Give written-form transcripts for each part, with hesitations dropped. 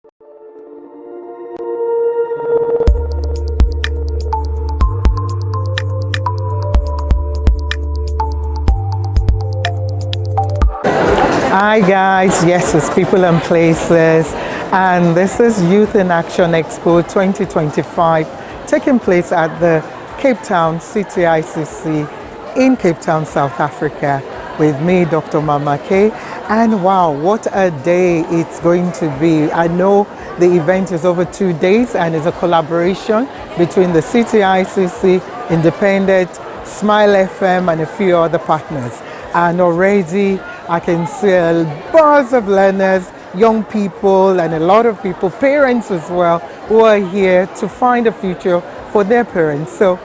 Hi guys, yes, it's People and Places, and this is Youth in Action Expo 2025 taking place at the Cape Town City ICC in Cape Town, South Africa, with me, Dr. Mama K. And wow, what a day it's going to be. I know the event is over 2 days and it's a collaboration between the City ICC, Independent, Smile FM, and a few other partners. And already I can see bars of learners, young people, and a lot of people, parents as well, who are here to find a future for their parents. So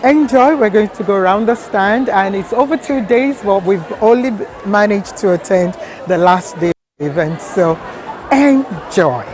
enjoy. We're going to go around the stand, and it's over 2 days, but we've only managed to attend the last day of the event. So enjoy.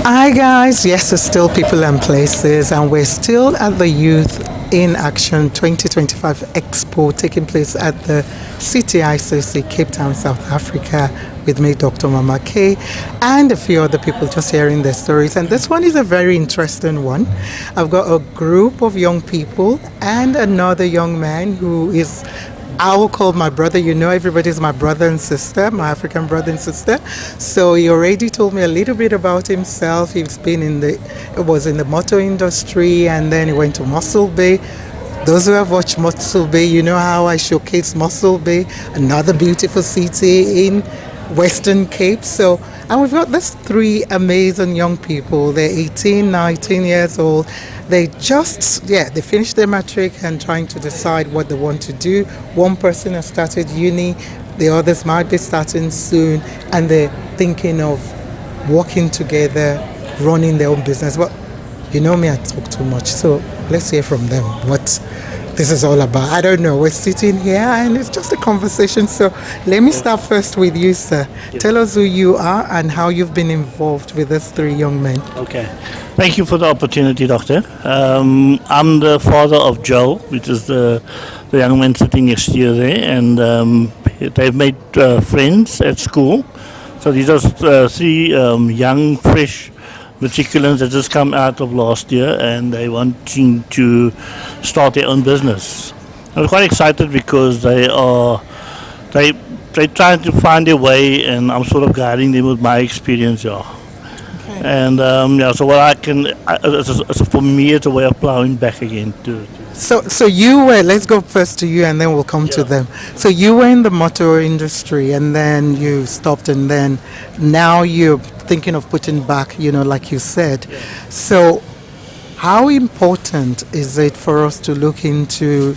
Hi guys, yes, it's still people and places, and we're still at the Youth in Action 2025 Expo taking place at the CTICC, Cape Town, South Africa, with me, Dr. Mama K, and a few other people just hearing their stories. And this one is a very interesting one. I've got a group of young people and another young man who is, I will call my brother. You know, everybody's my brother and sister, my African brother and sister. So he already told me a little bit about himself. Was in the motor industry, and then he went to Mossel Bay. Those who have watched Mossel Bay, you know how I showcase Mossel Bay, another beautiful city in Western Cape. So, and we've got these three amazing young people. They're 18, 19 years old. They they finished their matric and trying to decide what they want to do. One person has started uni, the others might be starting soon, and they're thinking of working together, running their own business. But you know me, I talk too much, so let's hear from them what this is all about. I don't know, we're sitting here and it's just a conversation. So let me start first with you, sir. Tell us who you are and how you've been involved with these three young men. Okay. Thank you for the opportunity, Doctor. I'm the father of Joel, which is the young man sitting next to you there, and they've made friends at school. So these are three young, fresh matriculants that just come out of last year, and they wanting to start their own business. I'm quite excited because they trying to find their way, and I'm sort of guiding them with my experience, yeah. And so what I can, for me, it's a way of plowing back again to. So you were, let's go first to you and then we'll come to them. So you were in the motor industry and then you stopped, and then now you're thinking of putting back, like you said. Yeah. So how important is it for us to look into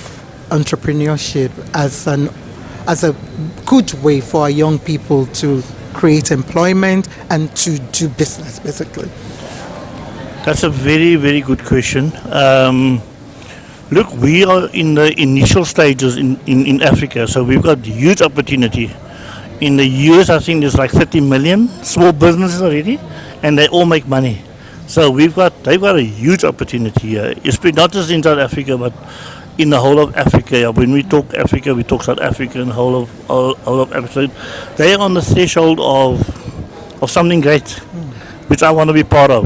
entrepreneurship as a good way for our young people to create employment and to do business, basically? That's a very, very good question. Look, we are in the initial stages in Africa, so we've got huge opportunity. In the US, I think there's like 30 million small businesses already, and they all make money. So they've got a huge opportunity here, especially not just in South Africa, but in the whole of Africa. Yeah. When we talk Africa, we talk South Africa and whole of Africa. They are on the threshold of something great, which I want to be part of.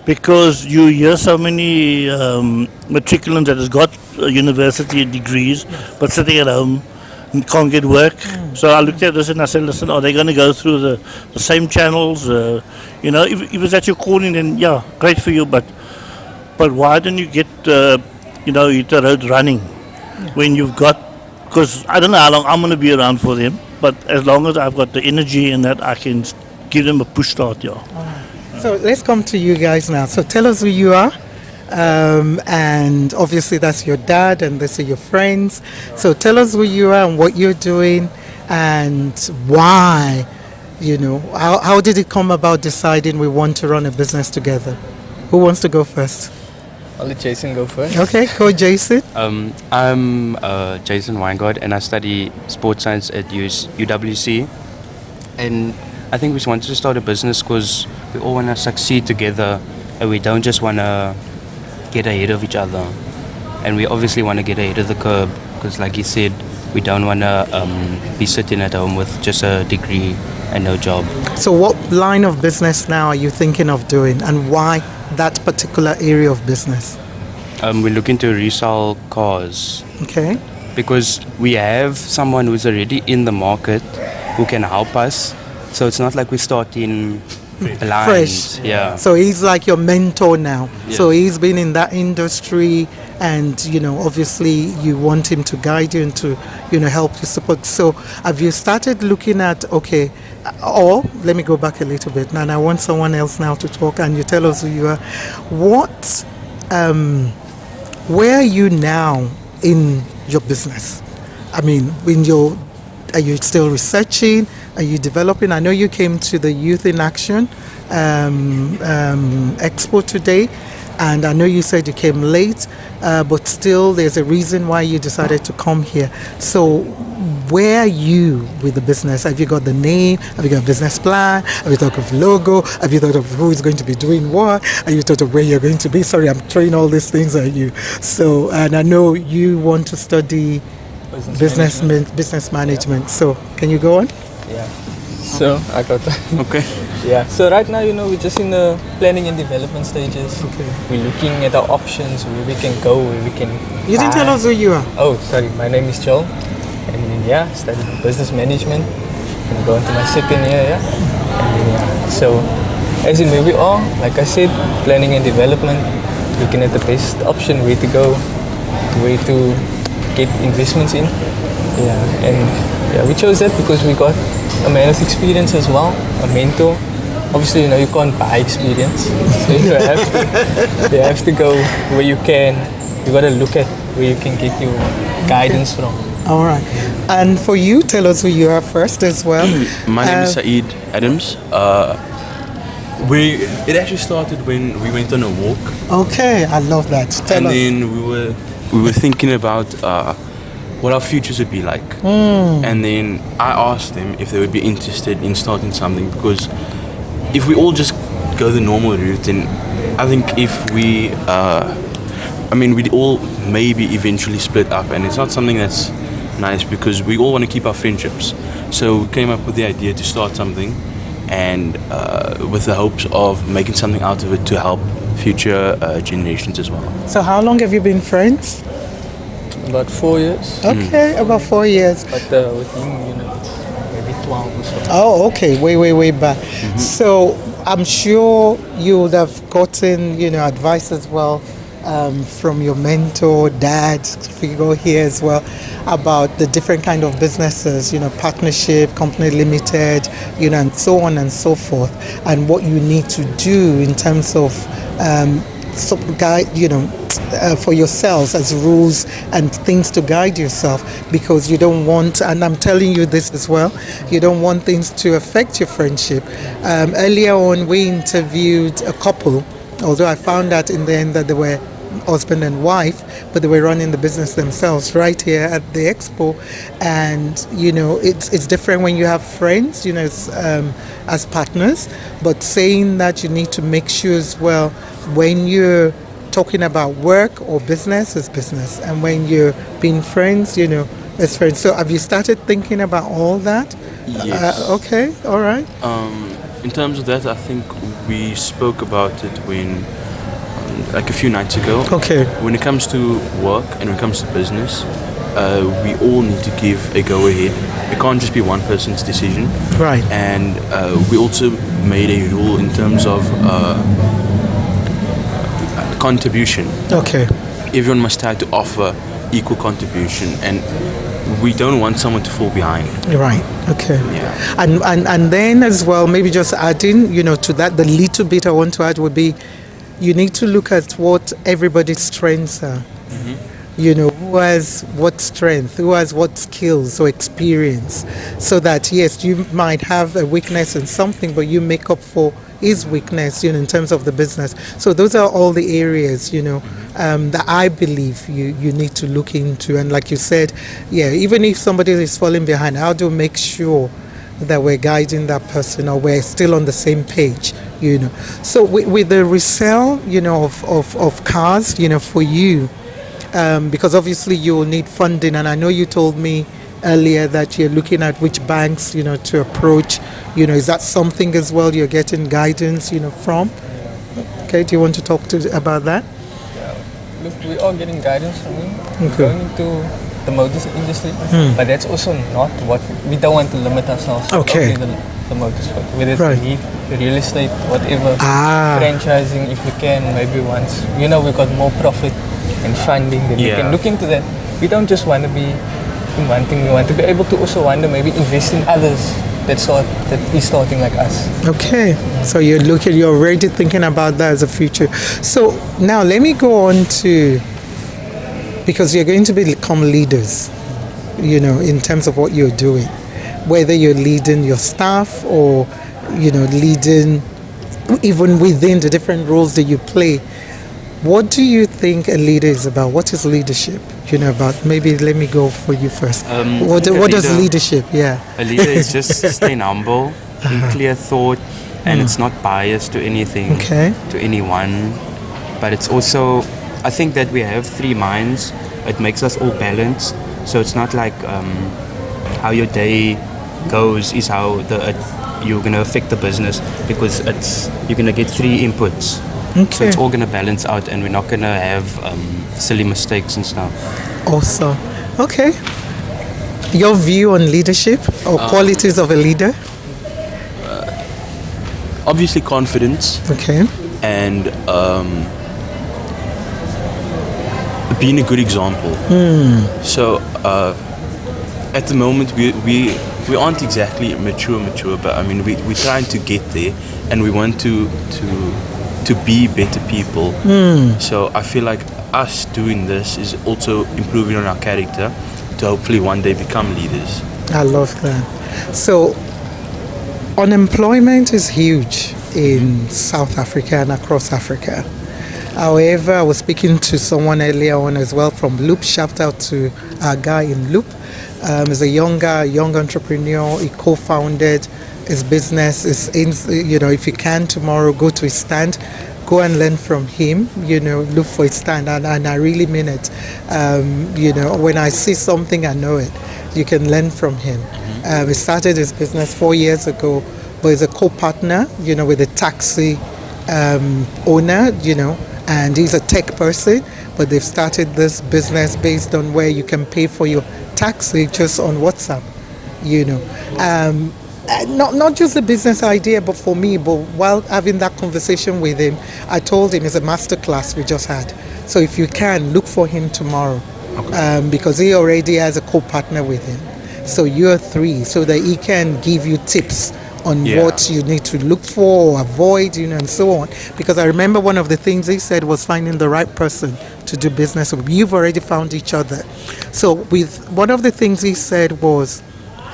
Because you hear so many matriculants that has got university degrees, but sitting at home can't get work. So I looked at this and I said, listen, are they going to go through the same channels? If it's at your calling, then yeah, great for you. But why don't you get hit the road running when you've got? Because I don't know how long I'm going to be around for them, but as long as I've got the energy and that, I can give them a push start. Yeah. So let's come to you guys now. So tell us who you are. And obviously that's your dad and these are your friends. So tell us who you are and what you're doing and why, how did it come about deciding we want to run a business together? Who wants to go first? I'll let Jason go first. Okay, go Jason. I'm Jason Weingart and I study sports science at UWC. And I think we just wanted to start a business because we all want to succeed together and we don't just want to get ahead of each other. And we obviously want to get ahead of the curve because, like he said, we don't want to be sitting at home with just a degree and no job. So what line of business now are you thinking of doing and why that particular area of business? We're looking to resell cars. Okay. Because we have someone who's already in the market who can help us. So it's not like we're starting blind. Fresh. Yeah. So he's like your mentor now. Yes. So he's been in that industry and, obviously you want him to guide you and to, help you support. So have you started looking at, or let me go back a little bit now, and I want someone else now to talk and you tell us who you are. Where are you now in your business? I mean, are you still researching? Are you developing? I know you came to the Youth in Action Expo today, and I know you said you came late, but still there's a reason why you decided to come here. So where are you with the business? Have you got the name? Have you got a business plan? Have you thought of logo? Have you thought of who is going to be doing what? Have you thought of where you're going to be? Sorry, I'm throwing all these things at you. So, and I know you want to study business management. So, can you go on? Yeah. So I got that. Okay. Yeah. So right now, we're just in the planning and development stages. Okay. We're looking at our options, where we can go, where we can. You didn't buy. tell us who you are. Oh, sorry. My name is Titlle, and then, studied business management. I'm going to my second year. Yeah. And then, so as in where we are, like I said, planning and development, looking at the best option, where to go, where to get investments in. Yeah. And we chose that because we got a man of experience as well, a mentor. Obviously, you can't buy experience. So you have to go where you can. You got to look at where you can get your guidance from. All right. And for you, tell us who you are first as well. My name is Saeed Adams. It actually started when we went on a walk. Okay, I love that. Tell us. Then we were thinking about what our futures would be like. And then I asked them if they would be interested in starting something, because if we all just go the normal route, then I think if we, we'd all maybe eventually split up, and it's not something that's nice because we all want to keep our friendships. So we came up with the idea to start something, and with the hopes of making something out of it to help future generations as well. So how long have you been friends? About 4 years. Okay, about 4 years. But with him, maybe 12 or so. Oh, okay, way back. So I'm sure you would have gotten, advice as well from your mentor, dad, figure here as well, about the different kind of businesses, partnership, company limited, and so on and so forth, and what you need to do in terms of guide, for yourselves as rules and things to guide yourself, because you don't want, and I'm telling you this as well, you don't want things to affect your friendship. Earlier on, we interviewed a couple, although I found out in the end that they were husband and wife, but they were running the business themselves right here at the expo. And it's different when you have friends, as partners, but saying that you need to make sure as well, when you're talking about work or business, is business, and when you're being friends, as friends. So have you started thinking about all that? Yes. Okay, all right. In terms of that, I think we spoke about it when, like a few nights ago. Okay. When it comes to work and when it comes to business, we all need to give a go-ahead. It can't just be one person's decision. Right. And we also made a rule in terms of contribution. Okay. Everyone must have to offer equal contribution, and we don't want someone to fall behind. Right. Okay. Yeah. And then as well, maybe just adding, to that, the little bit I want to add would be, you need to look at what everybody's strengths are. Who has what strength, who has what skills or experience, so that yes, you might have a weakness in something, but you make up for his weakness, in terms of the business. So those are all the areas, that I believe you need to look into. And like you said, even if somebody is falling behind, how do we make sure that we're guiding that person, or we're still on the same page, So with the resale, of cars, for you, because obviously you will need funding, and I know you told me earlier that you're looking at which banks, to approach, is that something as well you're getting guidance, from? Okay, do you want to talk about that? Look, we are getting guidance from him. Okay. We're going into the motors industry, but that's also not what we don't want to limit ourselves to. Okay. Only the motorsport, whether it's Right. the real estate, whatever, franchising if we can, maybe once we've got more profit and funding, then we can look into that. We don't just want to be in one thing, we want to be able to also maybe invest in others that is starting like us. Okay, so you're already thinking about that as a future. So now let me go on to, because you're going to become leaders, in terms of what you're doing, whether you're leading your staff or, leading even within the different roles that you play. What do you think a leader is about? What is leadership? About maybe let me go for you first. What does leadership? Yeah. A leader is just staying humble, in clear thought, and it's not biased to anything, Okay. to anyone. But it's also, I think that we have three minds. It makes us all balanced. So it's not like how your day goes is how you're gonna affect the business, because you're gonna get three inputs. So Okay. it's all gonna balance out, and we're not gonna have silly mistakes and stuff. Awesome. Okay. Your view on leadership or qualities of a leader? Obviously, confidence Okay. and being a good example. So at the moment, we aren't exactly mature, but I mean, we're trying to get there, and we want to be better people. So I feel like us doing this is also improving on our character to hopefully one day become leaders. I love that. So, unemployment is huge in South Africa and across Africa. However, I was speaking to someone earlier on as well from Loop. Shout out to our guy in Loop. He's a young entrepreneur. He co-founded his business. If you can tomorrow, go to his stand. Go and learn from him, look for his stand. And I really mean it. When I see something, I know it. You can learn from him. He started his business 4 years ago, but he's a co-partner, with a taxi owner, and he's a tech person, but they've started this business based on where you can pay for your taxi just on WhatsApp, Not just a business idea, but for me, but while having that conversation with him, I told him it's a masterclass we just had. So if you can, look for him tomorrow, because he already has a co-partner with him. So you're three, so that he can give you tips on what you need to look for or avoid, and so on. Because I remember one of the things he said was finding the right person to do business with. You've already found each other. So with one of the things he said was,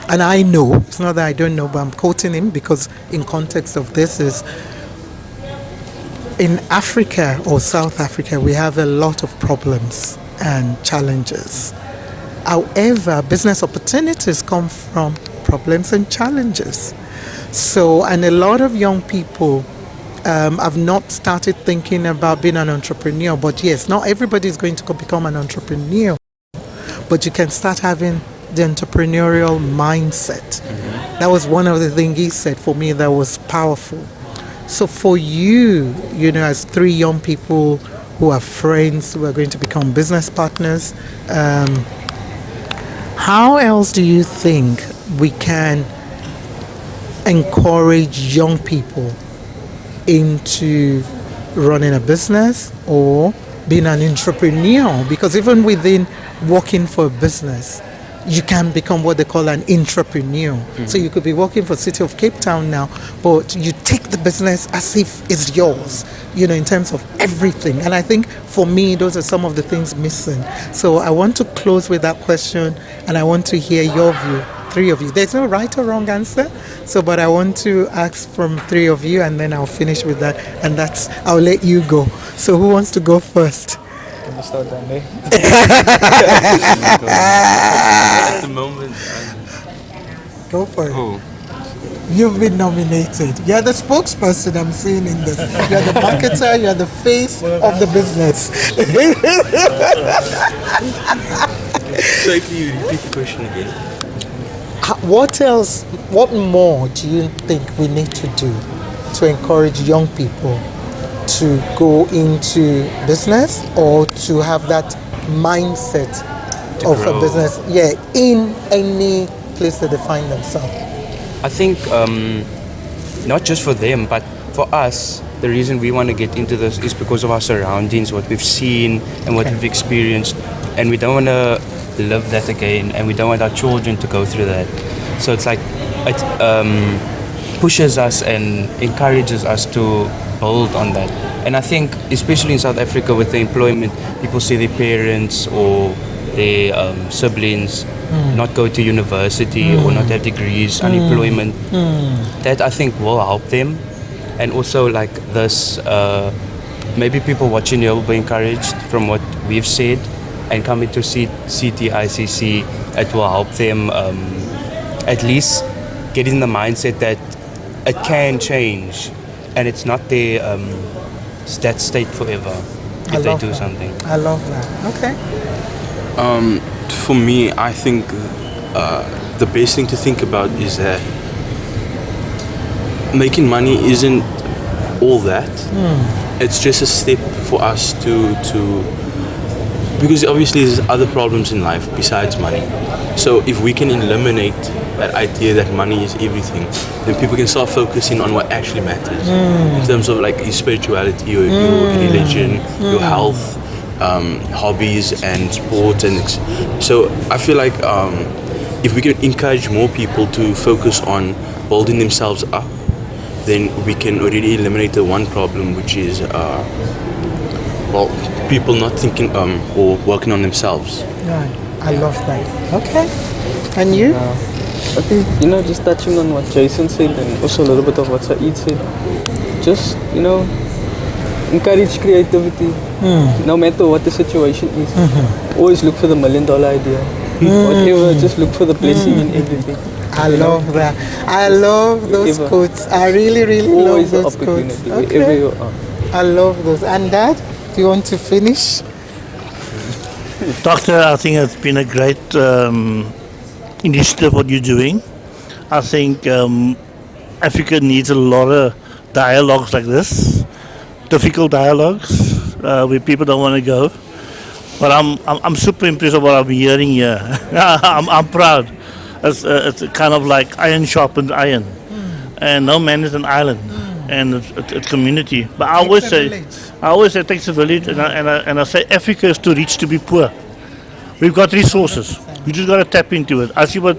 and I know, it's not that I don't know, but I'm quoting him because in context of this is, in Africa or South Africa, we have a lot of problems and challenges. However, business opportunities come from problems and challenges. So, and a lot of young people have not started thinking about being an entrepreneur. But yes, not everybody is going to become an entrepreneur, but you can start having the entrepreneurial mindset. That was one of the things he said for me that was powerful. So for you, as three young people who are friends, who are going to become business partners, how else do you think we can encourage young people into running a business or being an entrepreneur? Because even within working for a business, you can become what they call an entrepreneur. So you could be working for City of Cape Town now, but you take the business as if it's yours, in terms of everything. And I think for me, those are some of the things missing. So I want to close with that question, and I want to hear your view, three of you. There's no right or wrong answer. But I want to ask from three of you, and then I'll finish with that. And I'll let you go. So who wants to go first? Can we start that day? At the moment, Go for it. You've been nominated. You're the spokesperson I'm seeing in this. You're the marketer, you're the face of the business. so if you repeat the question again. What else, what more do you think we need to do to encourage young people to go into business or to have that mindset of a business, in any place that they find themselves? I think not just for them, but for us, the reason we want to get into this is because of our surroundings, what we've seen and what we've experienced, and we don't want to live that again, and we don't want our children to go through that. So it's like it pushes us and encourages us to build on that. And I think especially in South Africa with the employment, people see their parents or their siblings not go to university or not have degrees, unemployment. That I think will help them. And also like this maybe people watching here will be encouraged from what we've said and coming to see CTICC. It will help them at least get in the mindset that it can change and it's not there that state forever I if they love do that. something. I love that. Okay. For me, I think the best thing to think about is that making money isn't all that. It's just a step for us to because obviously there's other problems in life besides money. So if we can eliminate that idea that money is everything, then people can start focusing on what actually matters in terms of like your spirituality, your religion, your health, hobbies and sports, and so I feel like if we can encourage more people to focus on building themselves up, then we can already eliminate the one problem, which is people not thinking or working on themselves. Right. I love that. Okay. And you? I think, just touching on what Jason said and also a little bit of what Saeed said, just, encourage creativity, no matter what the situation is. Always look for the $1 million idea. Whatever, just look for the blessing in everything. I love that. I love those Whatever. quotes. I really, really Always love an those quotes. opportunity, wherever you are. I love those. And Dad, do you want to finish? Doctor, I think it's been a great initiative what you're doing. I think Africa needs a lot of dialogues like this, difficult dialogues where people don't want to go. But I'm super impressed with what I'm hearing here. I'm proud. It's kind of like iron sharpens iron, and no man is an island, and it's community. But I always say it takes a village, and I say Africa is too rich to be poor. We've got resources. We just got to tap into it. I see what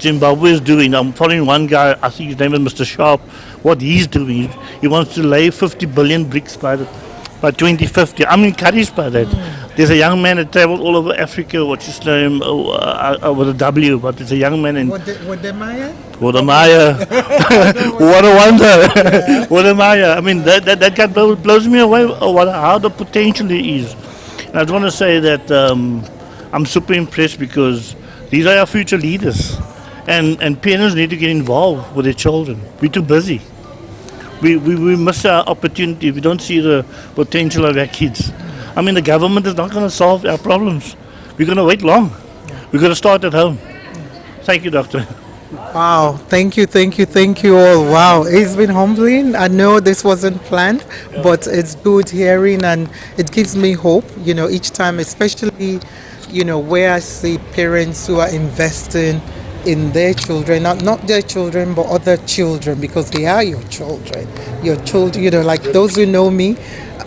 Zimbabwe is doing. I'm following one guy. I think his name is Mr. Sharp. What he's doing, he wants to lay 50 billion bricks by 2050. I'm encouraged by that. There's a young man that traveled all over Africa. What's his name? With a W, but it's a young man in Wademaya? Wademaya. What a wonder. Wademaya. I mean, that guy blows me away how the potential is. And I just want to say that I'm super impressed because these are our future leaders. And parents need to get involved with their children. We're too busy. We miss our opportunity if we don't see the potential of our kids. I mean, the government is not going to solve our problems. We're going to wait long. We're going to start at home. Thank you, Doctor. Wow, thank you all. Wow, it's been humbling. I know this wasn't planned, but it's good hearing and it gives me hope, each time, especially, where I see parents who are investing in their children, not their children, but other children, because they are your children. Your children, like those who know me,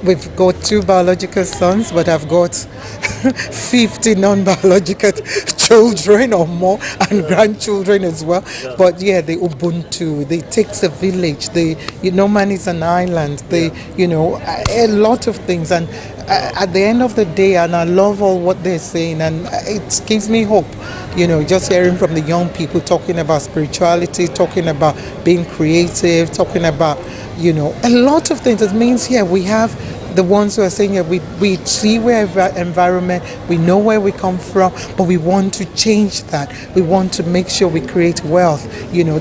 we've got 2 biological sons, but I've got 50 non-biological children or more, and grandchildren as well. But yeah, the Ubuntu, they takes a village. Man is an island. A lot of things. And at the end of the day, and I love all what they're saying, and it gives me hope. Just hearing from the young people talking about spirituality, talking about being creative, talking about a lot of things. It means we have the ones who are saying we see where environment, we know where we come from, but we want to change that. We want to make sure we create wealth.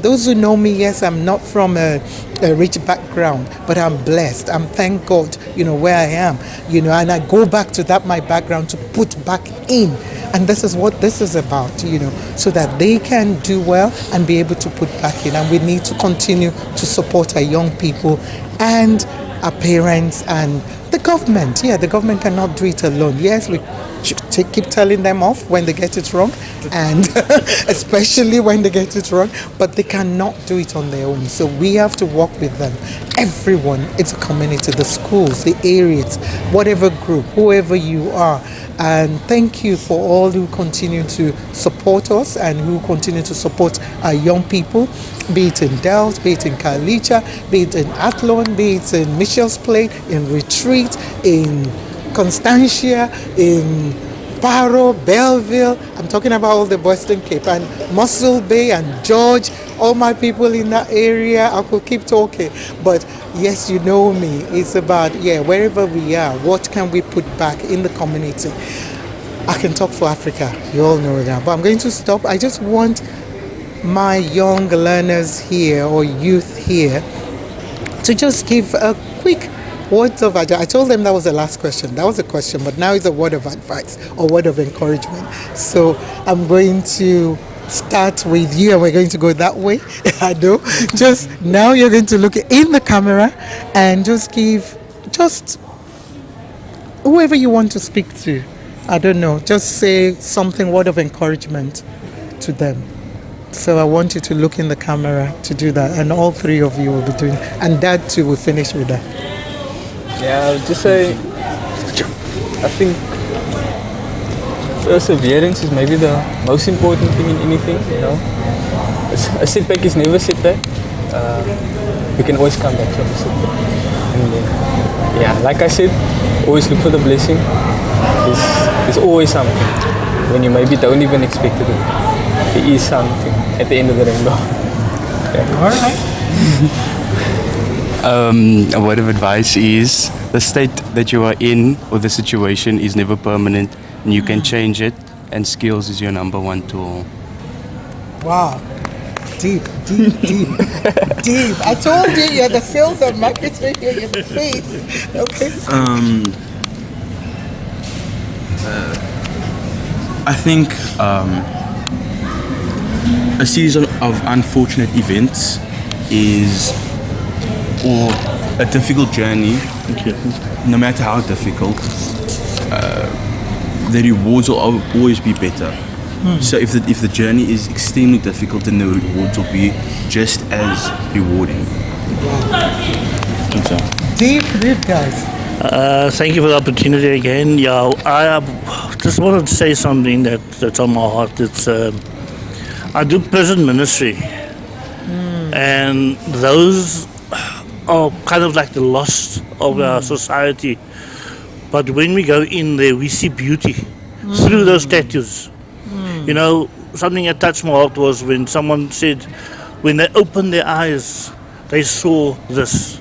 Those who know me, yes, I'm not from a rich background, but I'm blessed. I'm thank God, where I am, and I go back to that, my background, to put back in. And this is what this is about, so that they can do well and be able to put back in. And we need to continue to support our young people and our parents and the government. The government cannot do it alone. Yes, we should keep telling them off when they get it wrong, and especially when they get it wrong, but they cannot do it on their own. So we have to work with them. Everyone, it's a community, the schools, the areas, whatever group, whoever you are. And thank you for all who continue to support us and who continue to support our young people, be it in Delft, be it in Kalicha, be it in Athlone, be it in Mitchell's Plain, in Retreat, in Constantia, in Barrow, Belleville. I'm talking about all the Western Cape and Mossel Bay and George. All my people in that area. I could keep talking, but yes, you know me. It's about wherever we are, what can we put back in the community? I can talk for Africa. You all know that, but I'm going to stop. I just want my young learners here or youth here to just give a quick words of advice. I told them that was the last question. That was a question, but now it's a word of advice or word of encouragement. So I'm going to start with you and we're going to go that way. I know. Just now you're going to look in the camera and just give just whoever you want to speak to. I don't know. Just say something, word of encouragement to them. So I want you to look in the camera to do that, and all three of you will be doing, and Dad too will finish with that. Yeah, I'll just say, I think perseverance is maybe the most important thing in anything, you know. A setback is never setback. You can always come back from a setback. And then, like I said, always look for the blessing. There's always something. When you maybe don't even expect it, there is something at the end of the rainbow. All right. A word of advice is the state that you are in or the situation is never permanent and you can change it, and skills is your number one tool. Wow. Deep. Deep. I told you, you're the sales and marketing, you're the face. Okay. I think a series of unfortunate events is, or a difficult journey, no matter how difficult, the rewards will always be better. So if the journey is extremely difficult, then the rewards will be just as rewarding. Deep, guys. Thank you for the opportunity again. Yeah, I just wanted to say something that's on my heart. It's I do prison ministry, and those are kind of like the lost of our society. But when we go in there, we see beauty through those tattoos. You know, something that touched my heart was when someone said, when they opened their eyes, they saw this.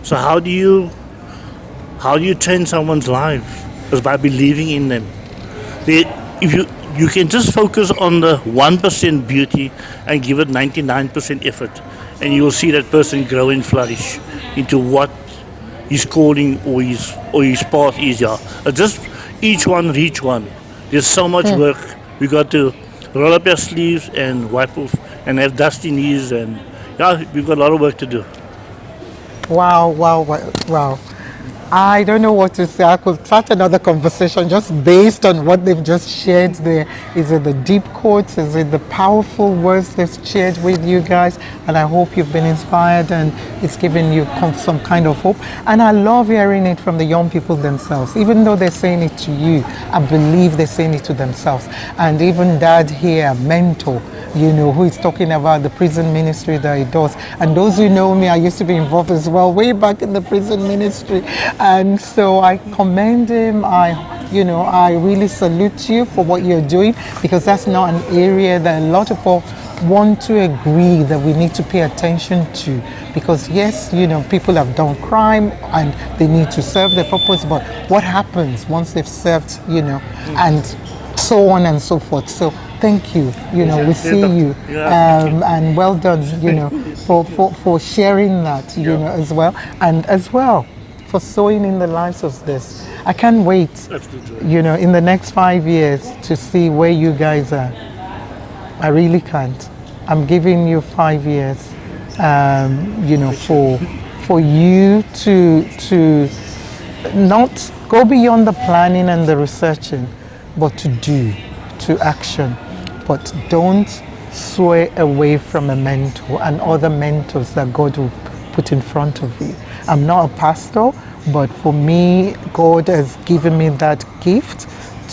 So how do you change someone's life? Is by believing in them. If you can just focus on the 1% beauty and give it 99% effort, and you will see that person grow and flourish into what his calling or his path is. Yeah, just each one reach one. There's so much work. We got to roll up your sleeves and wipe off and have dusty knees, and we've got a lot of work to do. Wow. I don't know what to say. I could start another conversation just based on what they've just shared there. Is it the deep quotes? Is it the powerful words they've shared with you guys? And I hope you've been inspired and it's given you some kind of hope. And I love hearing it from the young people themselves. Even though they're saying it to you, I believe they're saying it to themselves. And even Dad here, mentor, who is talking about the prison ministry that he does. And those who know me, I used to be involved as well, way back in the prison ministry. And so I commend him. I really salute you for what you're doing, because that's not an area that a lot of people want to agree that we need to pay attention to. Because yes, people have done crime and they need to serve their purpose, but what happens once they've served, and so on and so forth. So thank you. We see you, and well done. For sharing that. As well, and as well for sowing in the lives of this. I can't wait. In the next 5 years to see where you guys are. I really can't. I'm giving you 5 years. For you to not go beyond the planning and the researching, but to action. But don't sway away from a mentor and other mentors that God will put in front of you. I'm not a pastor, but for me, God has given me that gift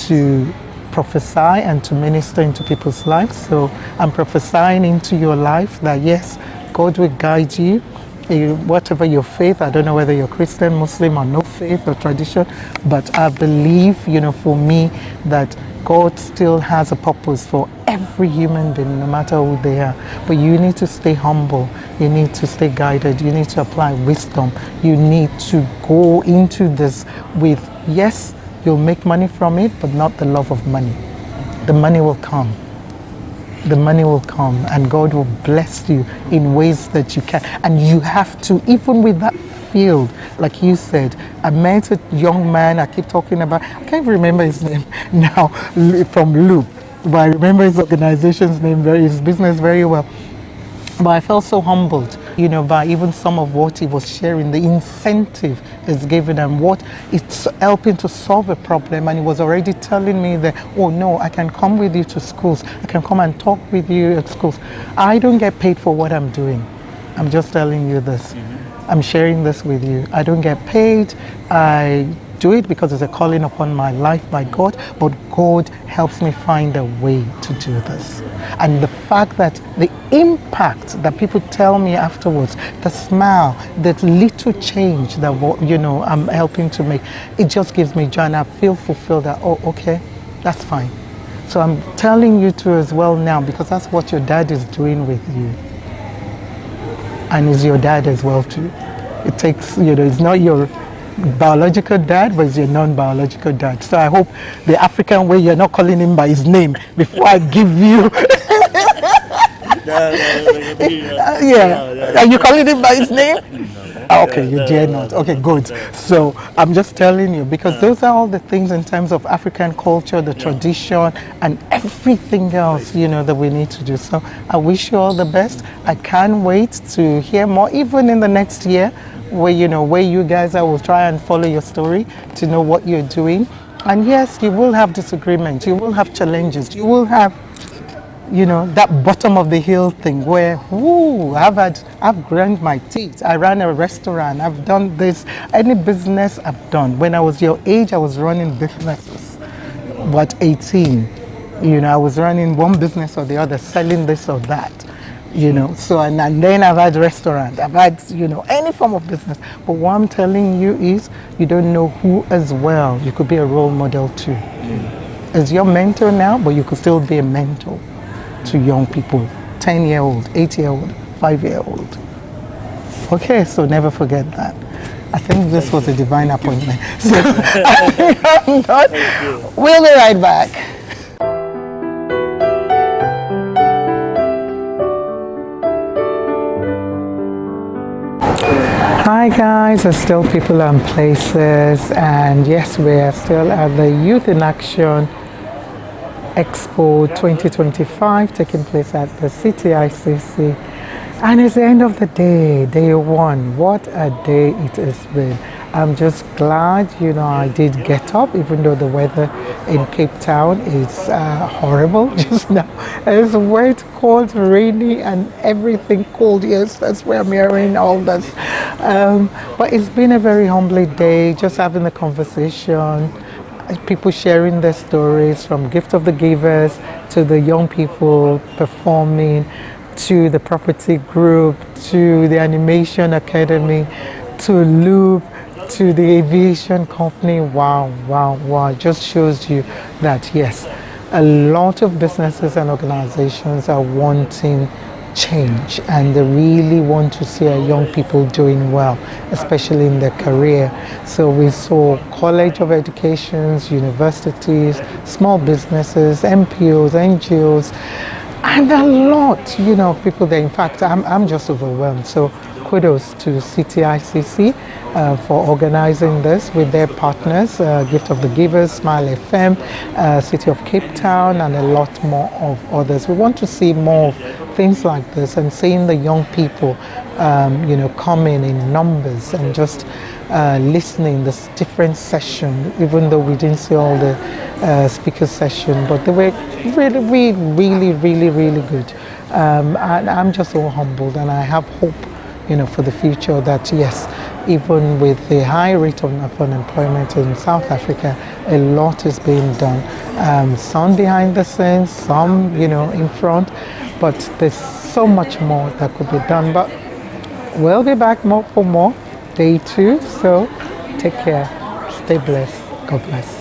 to prophesy and to minister into people's lives. So I'm prophesying into your life that yes, God will guide you whatever your faith, I don't know whether you're Christian, Muslim, or no faith or tradition, but I believe, for me, that God still has a purpose for every human being, no matter who they are. But you need to stay humble. You need to stay guided. You need to apply wisdom. You need to go into this with, yes, you'll make money from it, but not the love of money. The money will come. The money will come, and God will bless you in ways that you can. And you have to, even with that field, like you said, I met a young man I keep talking about. I can't remember his name now, from Loop, but I remember his organization's name, his business very well. But I felt so humbled, by even some of what he was sharing, the incentive is given and what it's helping to solve a problem. And he was already telling me that, oh no, I can come with you to schools. I can come and talk with you at schools. I don't get paid for what I'm doing. I'm just telling you this. I'm sharing this with you. I don't get paid. I do it because it's a calling upon my life by God, but God helps me find a way to do this. And the fact that the impact that people tell me afterwards, the smile, that little change that I'm helping to make, it just gives me joy, and I feel fulfilled that, oh, okay, that's fine. So I'm telling you too as well now, because that's what your dad is doing with you. And is your dad as well too. It takes, it's not your biological dad, but it's your non-biological dad. So I hope the African way, you're not calling him by his name before I give you. Are you calling him by his name? Okay, you dare not. Okay, good. So I'm just telling you, because those are all the things in terms of African culture, the tradition, and everything else, that we need to do. So I wish you all the best. I can't wait to hear more, even in the next year, where you guys, I will try and follow your story to know what you're doing. And yes, you will have disagreements, you will have challenges, you will have that bottom of the hill thing where, I've ground my teeth. I ran a restaurant. I've done this. Any business I've done. When I was your age, I was running businesses. But 18, I was running one business or the other, selling this or that. So and then I've had restaurant, I've had any form of business. But what I'm telling you is, you don't know who as well you could be a role model to. As your mentor now, but you could still be a mentor to young people, 10-year-old, 8-year-old, 5-year-old. Okay, so never forget that. I think this was a divine appointment. So I'm done. We'll be right back. Hi guys, it's still People and Places, and yes, we are still at the Youth in Action Expo 2025 taking place at the CTICC, and it's the end of the day one. What a day it has been. I'm just glad I did get up, even though the weather in Cape Town is horrible just now. It's wet, cold, rainy, and everything cold. Yes, that's where I'm hearing all this. But it's been a very humbling day, just having a conversation, people sharing their stories, from Gift of the Givers to the young people performing, to the property group, to the animation academy, to Loop, to the aviation company. Wow. It just shows you that yes, a lot of businesses and organizations are wanting change, and they really want to see our young people doing well, especially in their career. So we saw College of Educations, universities, small businesses, MPOs, NGOs, and a lot, of people there. In fact, I'm just overwhelmed. So kudos to CTICC for organizing this with their partners, Gift of the Givers, Smile FM, City of Cape Town, and a lot more of others. We want to see more of things like this, and seeing the young people, coming in numbers and just listening this different session, even though we didn't see all the speaker session, but they were really good. And I'm just so humbled, and I have hope for the future that yes, even with the high rate of unemployment in South Africa, a lot is being done. Some behind the scenes, some in front, but there's so much more that could be done. But We'll be back more for more day 2. So take care. Stay blessed. God bless.